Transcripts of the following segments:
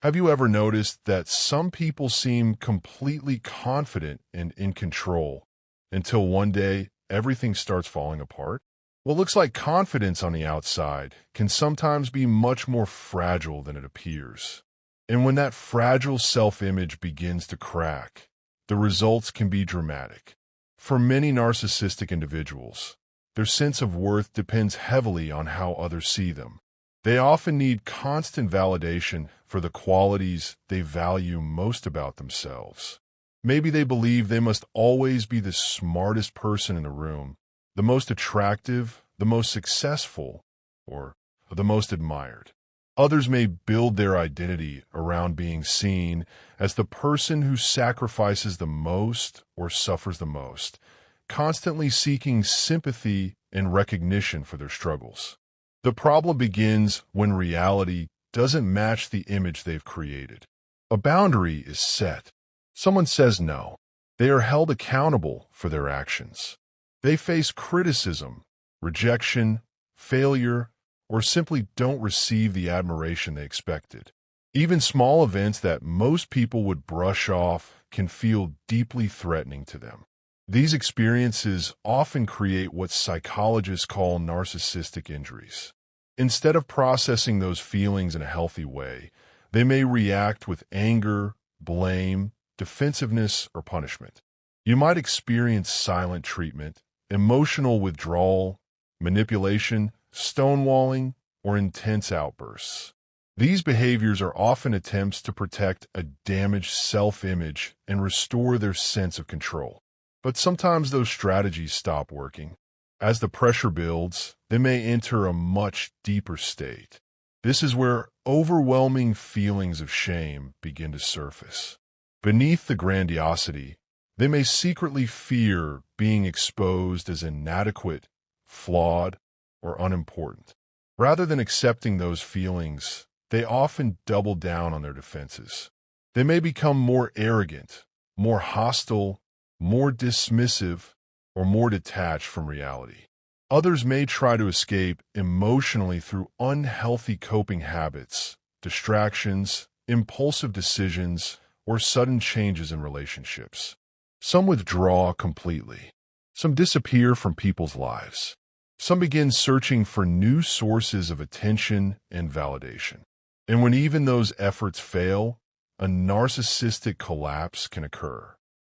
Have you ever noticed that some people seem completely confident and in control until one day everything starts falling apart? What looks like confidence on the outside can sometimes be much more fragile than it appears. And when that fragile self-image begins to crack, the results can be dramatic. For many narcissistic individuals, their sense of worth depends heavily on how others see them. They often need constant validation for the qualities they value most about themselves. Maybe they believe they must always be the smartest person in the room, the most attractive, the most successful, or the most admired. Others may build their identity around being seen as the person who sacrifices the most or suffers the most, constantly seeking sympathy and recognition for their struggles. The problem begins when reality doesn't match the image they've created. A boundary is set. Someone says no. They are held accountable for their actions. They face criticism, rejection, failure, or simply don't receive the admiration they expected. Even small events that most people would brush off can feel deeply threatening to them. These experiences often create what psychologists call narcissistic injuries. Instead of processing those feelings in a healthy way, they may react with anger, blame, defensiveness, or punishment. You might experience silent treatment, emotional withdrawal, manipulation, stonewalling, or intense outbursts. These behaviors are often attempts to protect a damaged self-image and restore their sense of control. But sometimes those strategies stop working. As the pressure builds, they may enter a much deeper state. This is where overwhelming feelings of shame begin to surface. Beneath the grandiosity, they may secretly fear being exposed as inadequate, flawed, or unimportant. Rather than accepting those feelings, they often double down on their defenses. They may become more arrogant, more hostile, more dismissive, or more detached from reality. Others may try to escape emotionally through unhealthy coping habits, distractions, impulsive decisions, or sudden changes in relationships. Some withdraw completely. Some disappear from people's lives. Some begin searching for new sources of attention and validation. And when even those efforts fail, a narcissistic collapse can occur.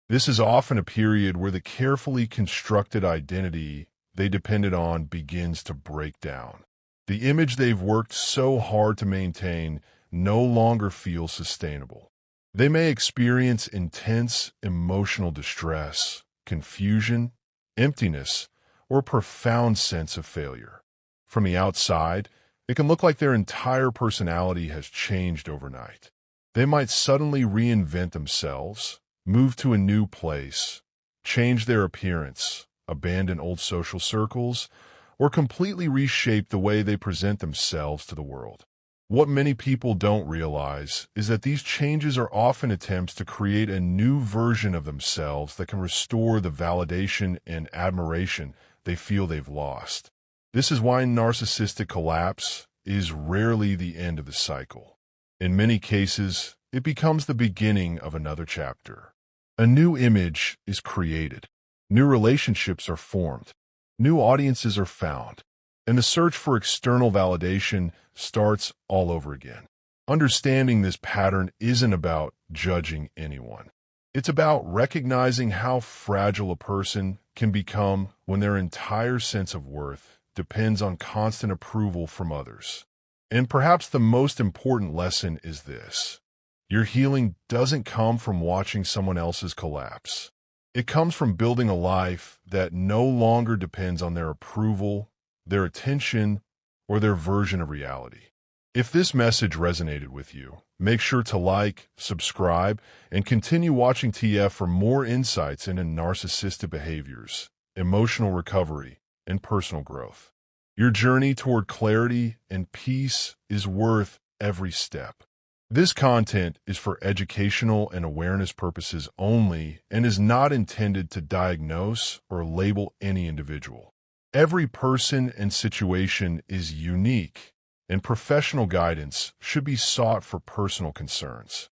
This is often a period where the carefully constructed identity they depended on begins to break down. The image they've worked so hard to maintain no longer feels sustainable. They may experience intense emotional distress, confusion, emptiness, or a profound sense of failure. From the outside, it can look like their entire personality has changed overnight. They might suddenly reinvent themselves, move to a new place, change their appearance, abandon old social circles, or completely reshape the way they present themselves to the world. What many people don't realize is that these changes are often attempts to create a new version of themselves that can restore the validation and admiration they feel they've lost. This is why narcissistic collapse is rarely the end of the cycle. In many cases, it becomes the beginning of another chapter. A new image is created, new relationships are formed, new audiences are found, and the search for external validation starts all over again. Understanding this pattern isn't about judging anyone. It's about recognizing how fragile a person can become when their entire sense of worth depends on constant approval from others. And perhaps the most important lesson is this. Your healing doesn't come from watching someone else's collapse. It comes from building a life that no longer depends on their approval, their attention, or their version of reality. If this message resonated with you, make sure to like, subscribe, and continue watching TF for more insights into narcissistic behaviors, emotional recovery, and personal growth. Your journey toward clarity and peace is worth every step. This content is for educational and awareness purposes only and is not intended to diagnose or label any individual. Every person and situation is unique, and professional guidance should be sought for personal concerns.